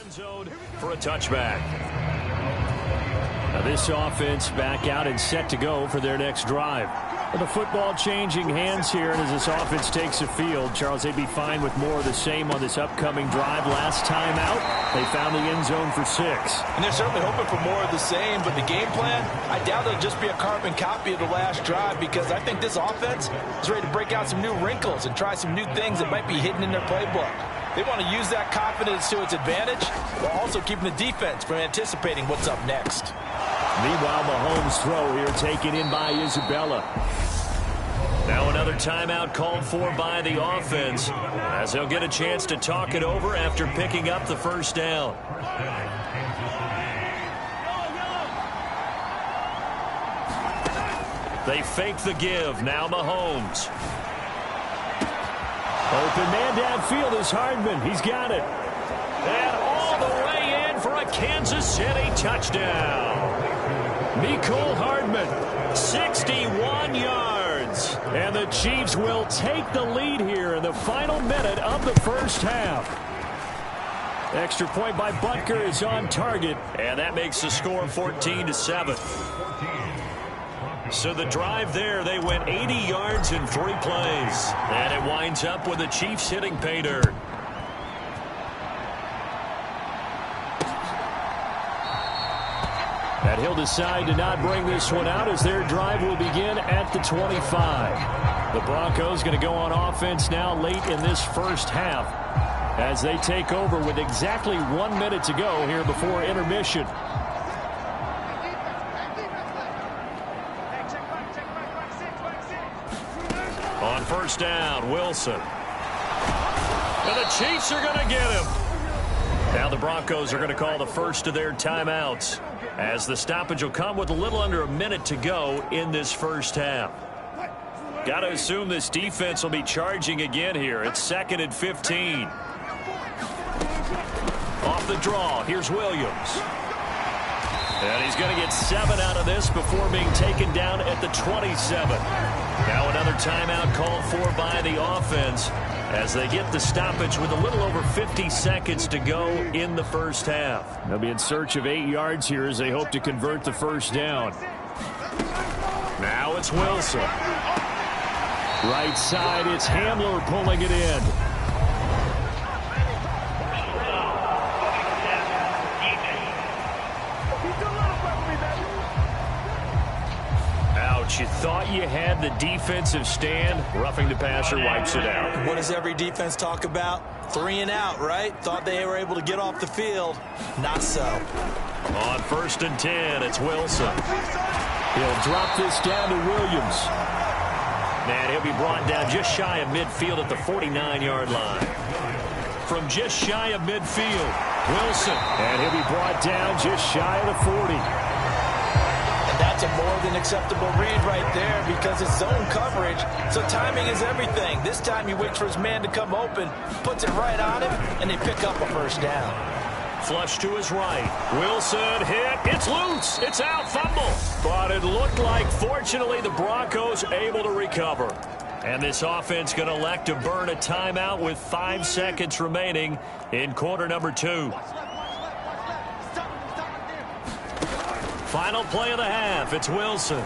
end zone for a touchback. Now this offense back out and set to go for their next drive. The football changing hands here, and as this offense takes the field, Charles, they'd be fine with more of the same on this upcoming drive. Last time out, they found the end zone for 6. And they're certainly hoping for more of the same, but the game plan, I doubt it'll just be a carbon copy of the last drive, because I think this offense is ready to break out some new wrinkles and try some new things that might be hidden in their playbook. They want to use that confidence to its advantage while also keeping the defense from anticipating what's up next. Meanwhile, Mahomes' throw here taken in by Isabella. Now another timeout called for by the offense, as they'll get a chance to talk it over after picking up the first down. They fake the give. Now Mahomes. Open man downfield is Hardman. He's got it. And all the way in for a Kansas City touchdown. Mecole Hardman, 61 yards. And the Chiefs will take the lead here in the final minute of the first half. Extra point by Butker is on target, and that makes the score 14-7. So the drive there, they went 80 yards in 3 plays. And it winds up with the Chiefs hitting pay dirt. And he'll decide to not bring this one out as their drive will begin at the 25. The Broncos going to go on offense now late in this first half as they take over with exactly 1 minute to go here before intermission. On first down, Wilson. And the Chiefs are going to get him. Now the Broncos are going to call the first of their timeouts, as the stoppage will come with a little under a minute to go in this first half. Got to assume this defense will be charging again here. It's 2nd and 15. Off the draw, here's Williams. And he's going to get 7 out of this before being taken down at the 27. Now another timeout called for by the offense as they get the stoppage with a little over 50 seconds to go in the first half. They'll be in search of 8 yards here as they hope to convert the first down. Now it's Wilson. Right side, it's Hamler pulling it in. You thought you had the defensive stand. Roughing the passer wipes it out. What does every defense talk about? 3 and out, right? Thought they were able to get off the field. Not so. On 1st and 10, it's Wilson. He'll drop this down to Williams. And he'll be brought down just shy of midfield at the 49-yard line. From just shy of midfield, Wilson. And he'll be brought down just shy of the 40. That's a more than acceptable read right there because it's zone coverage, so timing is everything. This time he waits for his man to come open, puts it right on him, and they pick up a first down. Flush to his right. Wilson hit. It's loose. It's out. Fumble. But it looked like, fortunately, the Broncos able to recover. And this offense going to elect to burn a timeout with 5 seconds remaining in quarter number 2. Final play of the half. It's Wilson.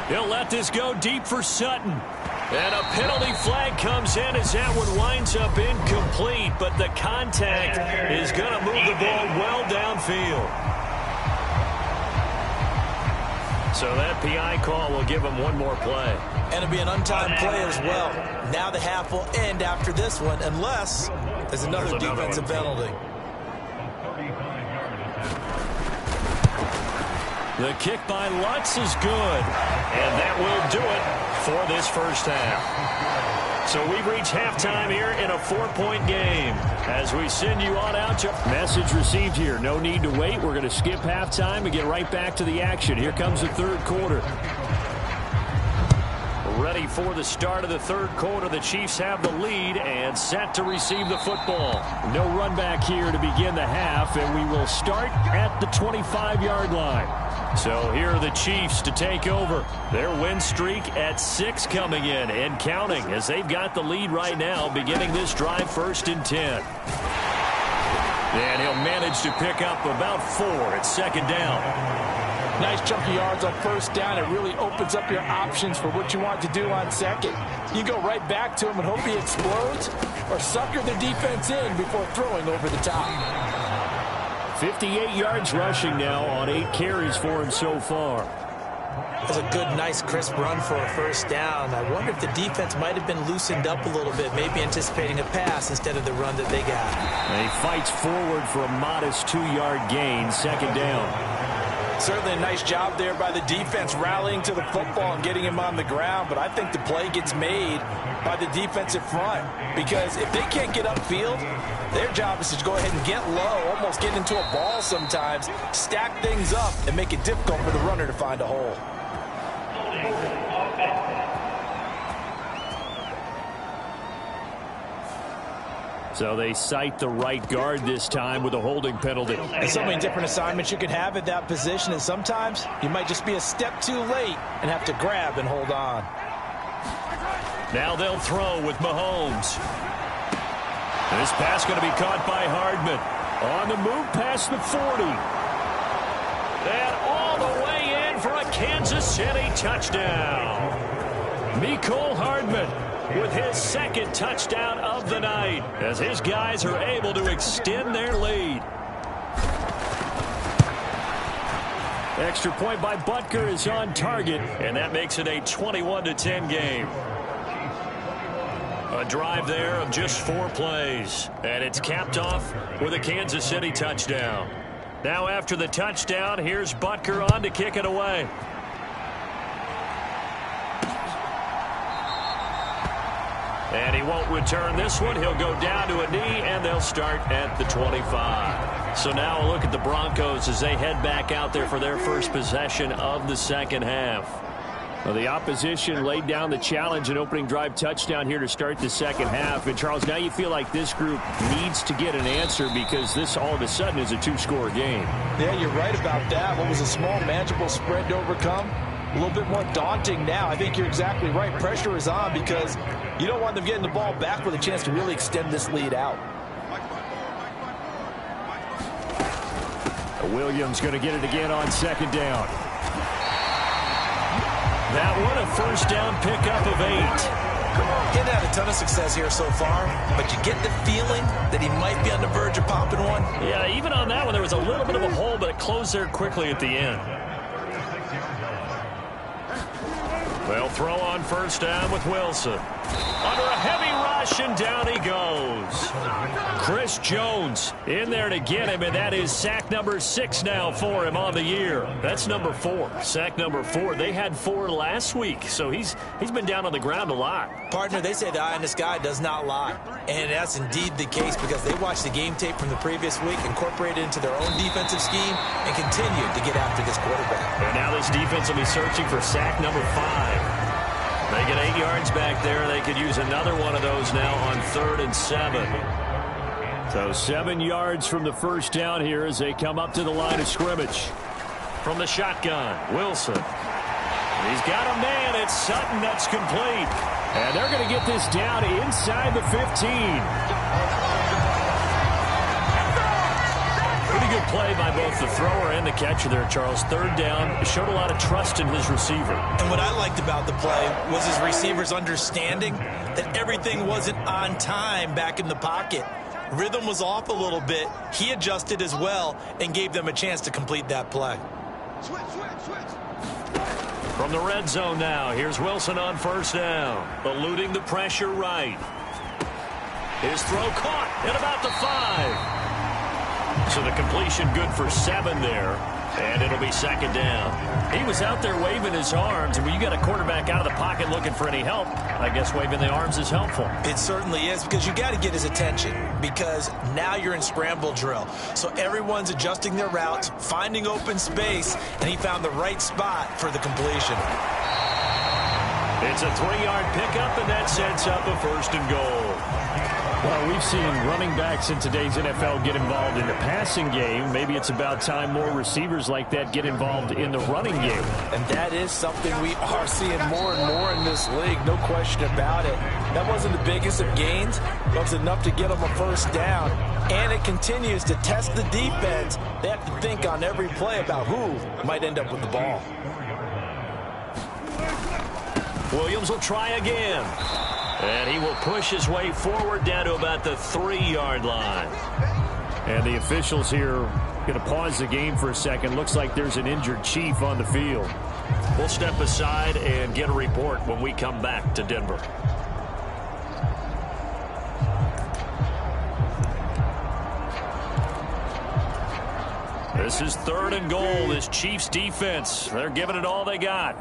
He'll let this go deep for Sutton. And a penalty flag comes in as that one winds up incomplete. But the contact is going to move the ball well downfield. So that PI call will give him one more play. And it'll be an untimed play as well. Now the half will end after this one unless there's another defensive penalty. The kick by Lutz is good, and that will do it for this first half. So we've reached halftime here in a 4-point game. As we send you on out to message received here. No need to wait. We're going to skip halftime and get right back to the action. Here comes the third quarter. Ready for the start of the third quarter. The Chiefs have the lead and set to receive the football. No run back here to begin the half, and we will start at the 25-yard line. So here are the Chiefs to take over. Their win streak at 6 coming in and counting as they've got the lead right now beginning this drive 1st and 10. And he'll manage to pick up about 4 at second down. Nice chunk of yards on first down. It really opens up your options for what you want to do on second. You go right back to him and hope he explodes, or sucker the defense in before throwing over the top. 58 yards rushing now on 8 carries for him so far. That's a good, nice, crisp run for a first down. I wonder if the defense might have been loosened up a little bit, maybe anticipating a pass instead of the run that they got. And he fights forward for a modest 2-yard gain, second down. Certainly a nice job there by the defense rallying to the football and getting him on the ground, but I think the play gets made by the defensive front, because if they can't get upfield, their job is to go ahead and get low, almost get into a ball sometimes, stack things up, and make it difficult for the runner to find a hole. So they cite the right guard this time with a holding penalty. There's so many different assignments you can have at that position, and sometimes you might just be a step too late and have to grab and hold on. Now they'll throw with Mahomes. This pass going to be caught by Hardman. On the move past the 40. And all the way in for a Kansas City touchdown. Mecole Hardman with his second touchdown of the night, as his guys are able to extend their lead. Extra point by Butker is on target, and that makes it a 21-10 game. A drive there of just 4 plays, and it's capped off with a Kansas City touchdown. Now after the touchdown, here's Butker on to kick it away. And he won't return this one. He'll go down to a knee, and they'll start at the 25. So now a look at the Broncos as they head back out there for their first possession of the second half. Well, the opposition laid down the challenge and opening drive touchdown here to start the second half. And, Charles, now you feel like this group needs to get an answer because this all of a sudden is a 2-score game. Yeah, you're right about that. What was a small, manageable spread to overcome? A little bit more daunting now. I think you're exactly right. Pressure is on because you don't want them getting the ball back with a chance to really extend this lead out. Williams going to get it again on second down. That one a first down pickup of 8. He's had a ton of success here so far, but you get the feeling that he might be on the verge of popping one. Yeah, even on that one, there was a little bit of a hole, but it closed there quickly at the end. They'll throw on first down with Wilson. Under a heavy rush, and down he goes. Chris Jones in there to get him, and that is sack number 6 now for him on the year. That's number 4. Sack number 4. They had 4 last week, so he's been down on the ground a lot. Partner, they say the eye in the sky does not lie. And that's indeed the case because they watched the game tape from the previous week, incorporated it into their own defensive scheme, and continued to get after this quarterback. And now this defense will be searching for sack number 5. They get 8 yards back there. They could use another one of those now on 3rd and 7. So 7 yards from the first down here as they come up to the line of scrimmage. From the shotgun, Wilson. He's got a man. It's Sutton. That's complete. And they're going to get this down inside the 15. Pretty good play by both the thrower and the catcher there, Charles. 3rd down. Showed a lot of trust in his receiver. And what I liked about the play was his receivers understanding that everything wasn't on time back in the pocket. Rhythm was off a little bit. He adjusted as well and gave them a chance to complete that play. From the red zone now, here's Wilson on first down. Eluding the pressure right. His throw caught at about the 5. So the completion good for 7 there. And it'll be second down. He was out there waving his arms, and when you got a quarterback out of the pocket looking for any help, I guess waving the arms is helpful. It certainly is, because you got to get his attention, because now you're in scramble drill. So everyone's adjusting their routes, finding open space, and he found the right spot for the completion. It's a 3-yard pickup, and that sets up a 1st and goal. Well, we've seen running backs in today's NFL get involved in the passing game. Maybe it's about time more receivers like that get involved in the running game. And that is something we are seeing more and more in this league, no question about it. That wasn't the biggest of gains, but it was enough to get them a 1st down. And it continues to test the defense. They have to think on every play about who might end up with the ball. Williams will try again. And he will push his way forward down to about the 3-yard line. And the officials here going to pause the game for a second. Looks like there's an injured Chief on the field. We'll step aside and get a report when we come back to Denver. This is 3rd and goal. This Chiefs defense, they're giving it all they got.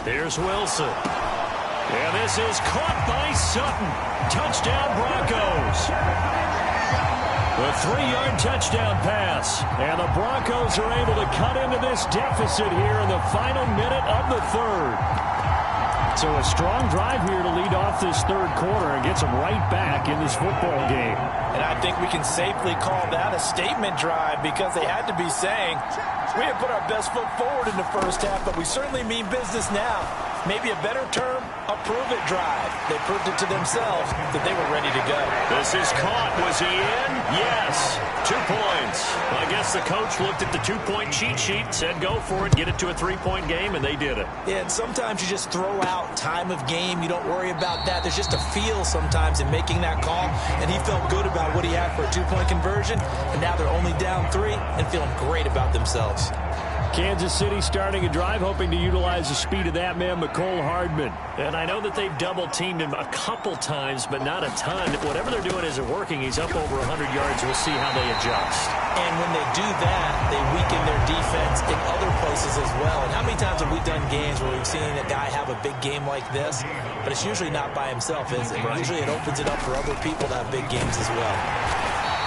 Here's Wilson. And this is caught by Sutton. Touchdown Broncos. The 3-yard touchdown pass. And the Broncos are able to cut into this deficit here in the final minute of the 3rd. So a strong drive here to lead off this 3rd quarter and gets them right back in this football game. And I think we can safely call that a statement drive because they had to be saying, we have put our best foot forward in the 1st half, but we certainly mean business now. Maybe a better term, a prove-it drive. They proved it to themselves that they were ready to go. This is caught. Was he in? Yes. 2 points. I guess the coach looked at the 2-point cheat sheet, said go for it, get it to a 3-point game, and they did it. Yeah, and sometimes you just throw out time of game. You don't worry about that. There's just a feel sometimes in making that call, and he felt good about what he had for a 2-point conversion, and now they're only down 3 and feeling great about themselves. Kansas City starting a drive, hoping to utilize the speed of that man, Mecole Hardman. And I know that they've double-teamed him a couple times, but not a ton. Whatever they're doing isn't working. He's up over 100 yards. We'll see how they adjust. And when they do that, they weaken their defense in other places as well. And how many times have we done games where we've seen a guy have a big game like this, but it's usually not by himself, is it? Right. Usually it opens it up for other people to have big games as well.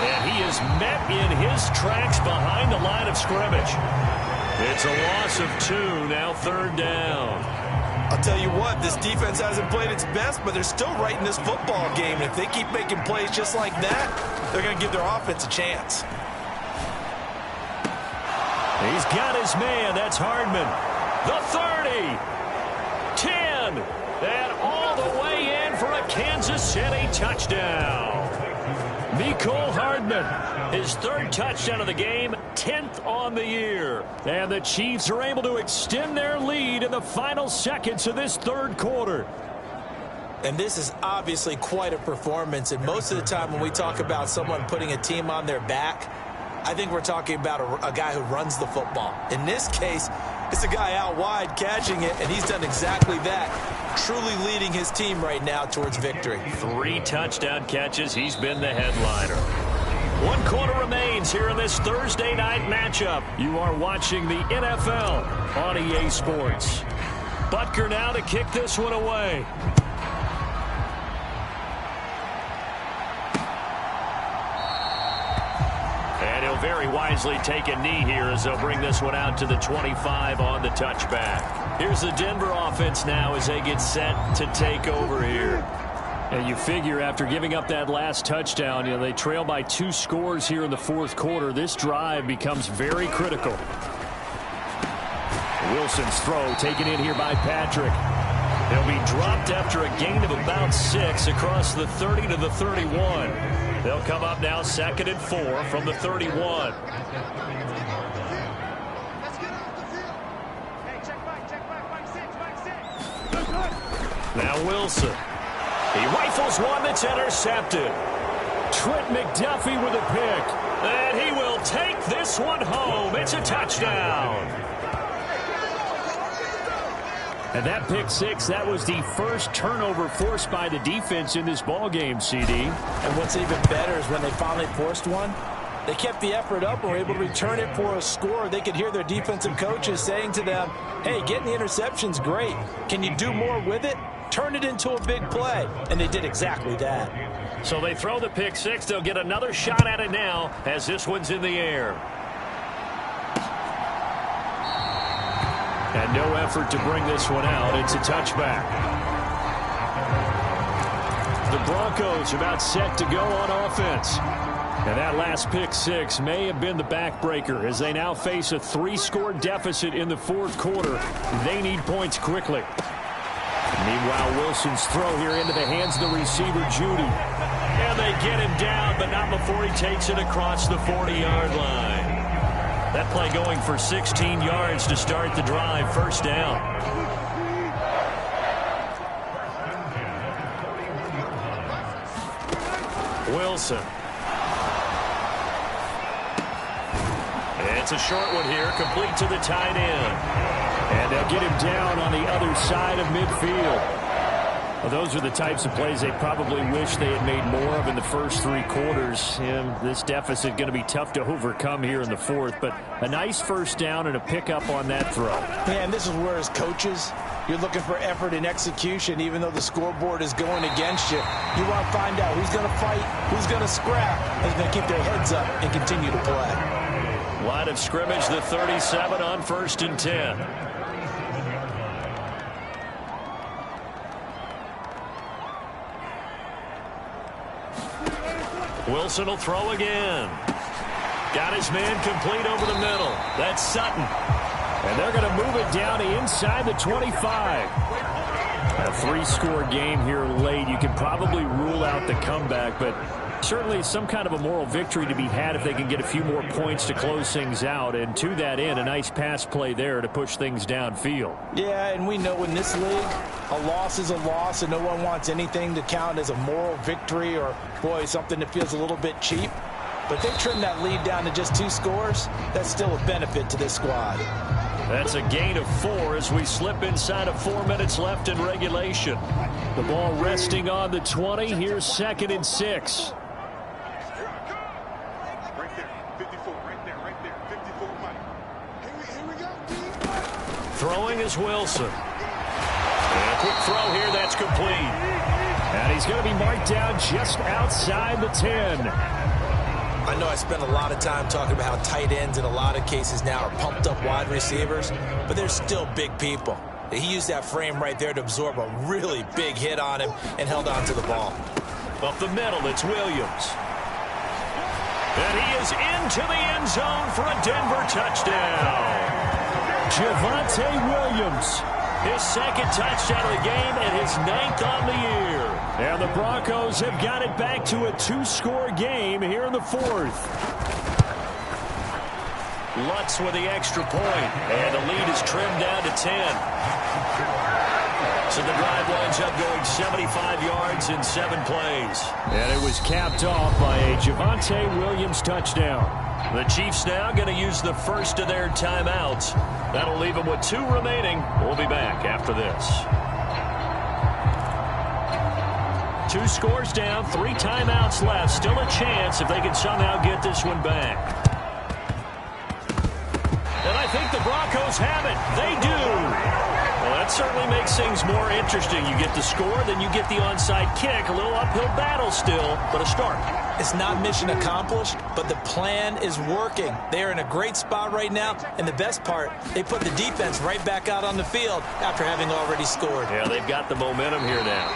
And he is met in his tracks behind the line of scrimmage. It's a loss of 2, now 3rd down. I'll tell you what, this defense hasn't played its best, but they're still right in this football game. And if they keep making plays just like that, they're going to give their offense a chance. He's got his man. That's Hardman. The 30. 10. And all the way in for a Kansas City touchdown. Mecole Hardman, his 3rd touchdown of the game, 10th on the year. And the Chiefs are able to extend their lead in the final seconds of this 3rd quarter. And this is obviously quite a performance. And most of the time when we talk about someone putting a team on their back, I think we're talking about a guy who runs the football. In this case, it's a guy out wide catching it, and he's done exactly that, truly leading his team right now towards victory. 3 touchdown catches. He's been the headliner. 1 quarter remains here in this Thursday night matchup. You are watching the NFL on EA Sports. Butker now to kick this one away. And he'll very wisely take a knee here as they'll bring this one out to the 25 on the touchback. Here's the Denver offense now as they get set to take over here. And you figure after giving up that last touchdown, they trail by 2 scores here in the 4th quarter. This drive becomes very critical. Wilson's throw taken in here by Patrick. He'll be dropped after a gain of about 6 across the 30 to the 31. They'll come up now 2nd and 4 from the 31. Now Wilson. He rifles one that's intercepted. Trent McDuffie with a pick. And he will take this one home. It's a touchdown. And that pick 6, that was the first turnover forced by the defense in this ballgame, CD. And what's even better is when they finally forced one, they kept the effort up and were able to return it for a score. They could hear their defensive coaches saying to them, hey, getting the interception's great. Can you do more with it? Turn it into a big play. And they did exactly that. So they throw the pick six. They'll get another shot at it now as this one's in the air. And no effort to bring this one out. It's a touchback. The Broncos about set to go on offense. And that last pick six may have been the backbreaker as they now face a 3-score deficit in the fourth quarter. They need points quickly. Meanwhile, Wilson's throw here into the hands of the receiver, Judy. And they get him down, but not before he takes it across the 40-yard line. That play going for 16 yards to start the drive. First down. Wilson. It's a short one here, complete to the tight end. And they'll get him down on the other side of midfield. Well, those are the types of plays they probably wish they had made more of in the first 3 quarters. And this deficit going to be tough to overcome here in the fourth. But a nice first down and a pickup on that throw. Yeah, and this is where as coaches, you're looking for effort and execution. Even though the scoreboard is going against you, you want to find out who's going to fight, who's going to scrap, who's going to keep their heads up and continue to play. Line of scrimmage, the 37 on 1st and 10. Wilson will throw again. Got his man complete over the middle. That's Sutton. And they're going to move it down to inside the 25. A 3-score game here late. You can probably rule out the comeback, but certainly some kind of a moral victory to be had if they can get a few more points to close things out. And to that end, a nice pass play there to push things downfield. Yeah, and we know in this league, a loss is a loss, and no one wants anything to count as a moral victory or, boy, something that feels a little bit cheap. But they trim that lead down to just 2 scores. That's still a benefit to this squad. That's a gain of 4 as we slip inside of 4 minutes left in regulation. The ball resting on the 20. Here's 2nd and 6. Throwing is Wilson. And a quick throw here, that's complete. And he's going to be marked down just outside the 10. I know I spent a lot of time talking about how tight ends in a lot of cases now are pumped up wide receivers, but they're still big people. He used that frame right there to absorb a really big hit on him and held on to the ball. Up the middle, it's Williams. And he is into the end zone for a Denver touchdown. Javonte Williams, his 2nd touchdown of the game and his 9th on the year. And the Broncos have got it back to a 2-score game here in the 4th. Lutz with the extra point, and the lead is trimmed down to 10. So the drive winds up going 75 yards in 7 plays. And it was capped off by a Javonte Williams touchdown. The Chiefs now going to use the first of their timeouts. That'll leave them with 2 remaining. We'll be back after this. 2 scores down, 3 timeouts left. Still a chance if they can somehow get this one back. And I think the Broncos have it. They do. Well, that certainly makes things more interesting. You get the score, then you get the onside kick. A little uphill battle still, but a start. It's not mission accomplished, but the plan is working. They are in a great spot right now, and the best part, they put the defense right back out on the field after having already scored. Yeah, they've got the momentum here now.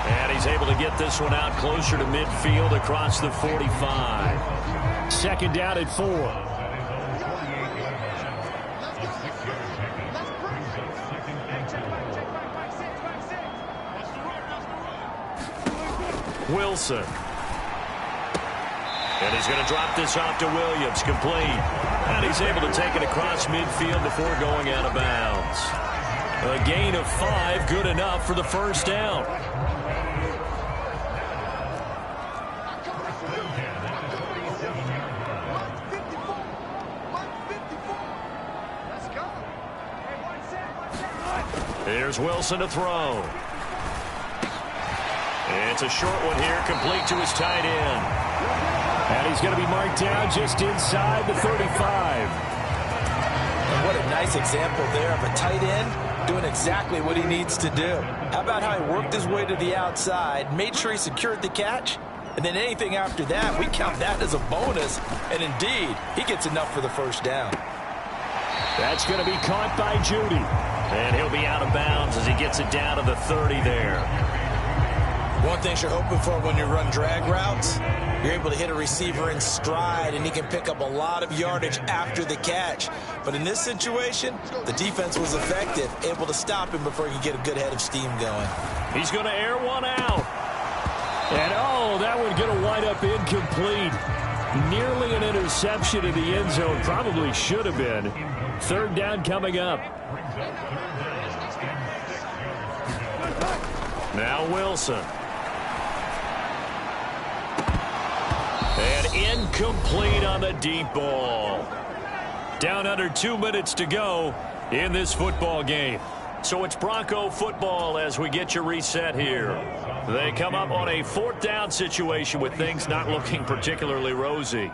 And he's able to get this one out closer to midfield across the 45. 2nd down at 4. Wilson. And he's going to drop this off to Williams, complete. And he's able to take it across midfield before going out of bounds. A gain of 5, good enough for the first down. Here's Wilson to throw. It's a short one here, complete to his tight end. And he's going to be marked down just inside the 35. And what a nice example there of a tight end doing exactly what he needs to do. How about how he worked his way to the outside, made sure he secured the catch, and then anything after that, we count that as a bonus. And indeed, he gets enough for the first down. That's going to be caught by Judy. And he'll be out of bounds as he gets it down to the 30 there. One thing you're hoping for when you run drag routes, you're able to hit a receiver in stride, and he can pick up a lot of yardage after the catch. But in this situation, the defense was effective, able to stop him before he could get a good head of steam going. He's going to air one out. And, oh, that one going to wind up incomplete. Nearly an interception in the end zone. Probably should have been. Third down coming up. Now Wilson. And incomplete on the deep ball. Down under 2 minutes to go in this football game. So it's Bronco football as we get you reset here. They come up on a fourth down situation with things not looking particularly rosy.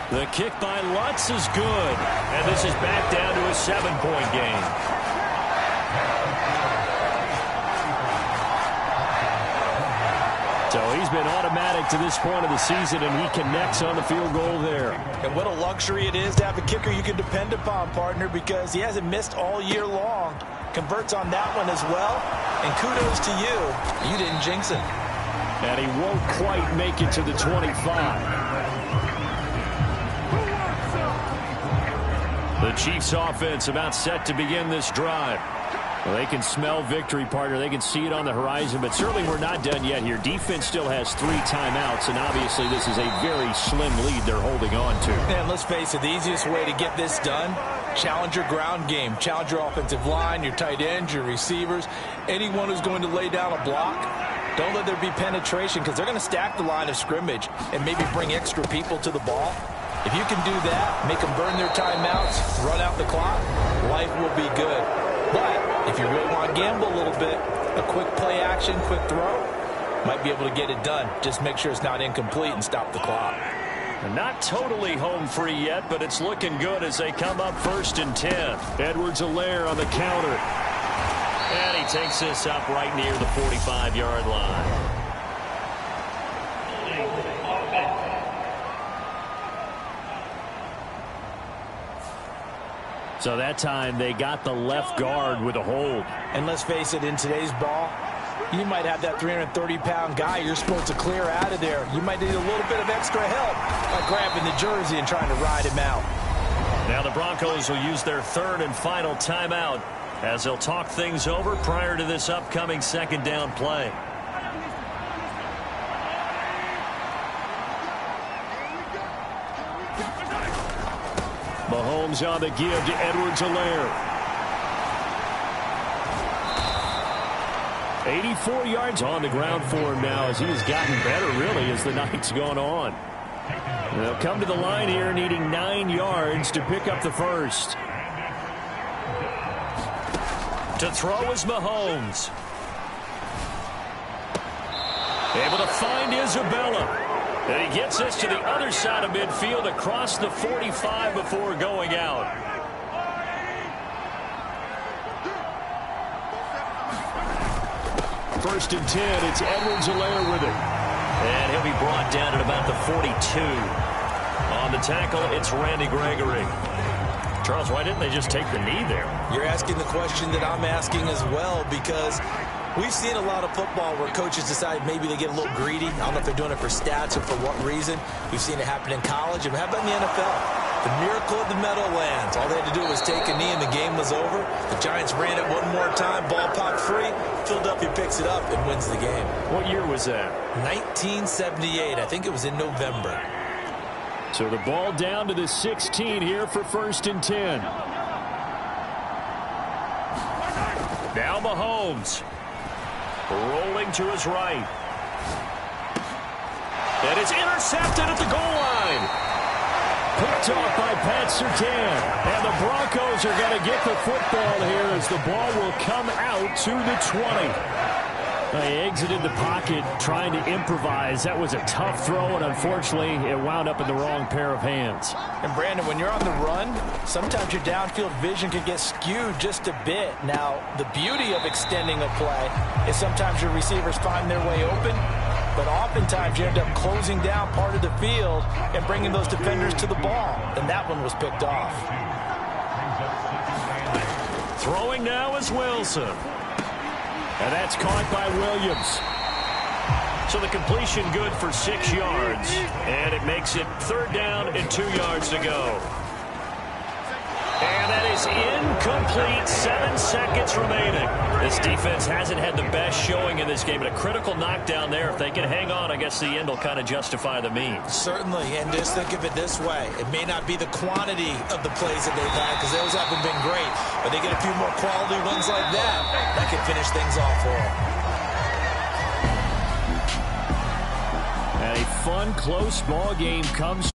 The kick by Lutz is good. And this is back down to a 7-point game. So he's been automatic to this point of the season, and he connects on the field goal there. And what a luxury it is to have a kicker you can depend upon, partner, because he hasn't missed all year long. Converts on that one as well. And kudos to you. You didn't jinx him. And he won't quite make it to the 25. The Chiefs offense about set to begin this drive. Well, they can smell victory, partner. They can see it on the horizon, but certainly we're not done yet here. Defense still has 3 timeouts, and obviously this is a very slim lead they're holding on to. And let's face it, the easiest way to get this done, challenge your ground game. Challenge your offensive line, your tight ends, your receivers, anyone who's going to lay down a block. Don't let there be penetration because they're going to stack the line of scrimmage and maybe bring extra people to the ball. If you can do that, make them burn their timeouts, run out the clock, life will be good. But if you really want to gamble a little bit, a quick play action, quick throw, might be able to get it done. Just make sure it's not incomplete and stop the clock. Not totally home free yet, but it's looking good as they come up 1st and 10. Edwards-Helaire on the counter. And he takes this up right near the 45-yard line. So that time they got the left guard with a hold. And let's face it, in today's ball, you might have that 330-pound guy you're supposed to clear out of there. You might need a little bit of extra help by grabbing the jersey and trying to ride him out. Now the Broncos will use their 3rd and final timeout as they'll talk things over prior to this upcoming 2nd down play. Mahomes on the give to Edwards-Helaire. 84 yards on the ground for him now as he has gotten better, really, as the night's gone on. They'll come to the line here needing 9 yards to pick up the first. To throw is Mahomes. Able to find Isabella. And he gets this to the other side of midfield across the 45 before going out. First and 10, it's Edwards-Helaire with it. And he'll be brought down at about the 42. On the tackle, it's Randy Gregory. Charles, why didn't they just take the knee there? You're asking the question that I'm asking as well, because we've seen a lot of football where coaches decide maybe they get a little greedy. I don't know if they're doing it for stats or for what reason. We've seen it happen in college. And how about in the NFL? The miracle of the Meadowlands. All they had to do was take a knee and the game was over. The Giants ran it one more time. Ball popped free. Philadelphia picks it up and wins the game. What year was that? 1978. I think it was in November. So the ball down to the 16 here for 1st and 10. Now Mahomes. Rolling to his right. And it's intercepted at the goal line. Picked off by Pat Surtain. And the Broncos are going to get the football here as the ball will come out to the 20. He exited the pocket trying to improvise. That was a tough throw, and unfortunately, it wound up in the wrong pair of hands. And, Brandon, when you're on the run, sometimes your downfield vision can get skewed just a bit. Now, the beauty of extending a play is sometimes your receivers find their way open, but oftentimes you end up closing down part of the field and bringing those defenders to the ball. And that one was picked off. Throwing now is Wilson. And that's caught by Williams. So the completion good for 6 yards. And it makes it 3rd down and 2 yards to go. And that is incomplete. 7 seconds remaining. This defense hasn't had the best showing in this game, but a critical knockdown there. If they can hang on, I guess the end will kind of justify the means. Certainly, and just think of it this way. It may not be the quantity of the plays that they've had, because those haven't been great, but they get a few more quality ones like that can finish things off for them. And a fun, close ball game comes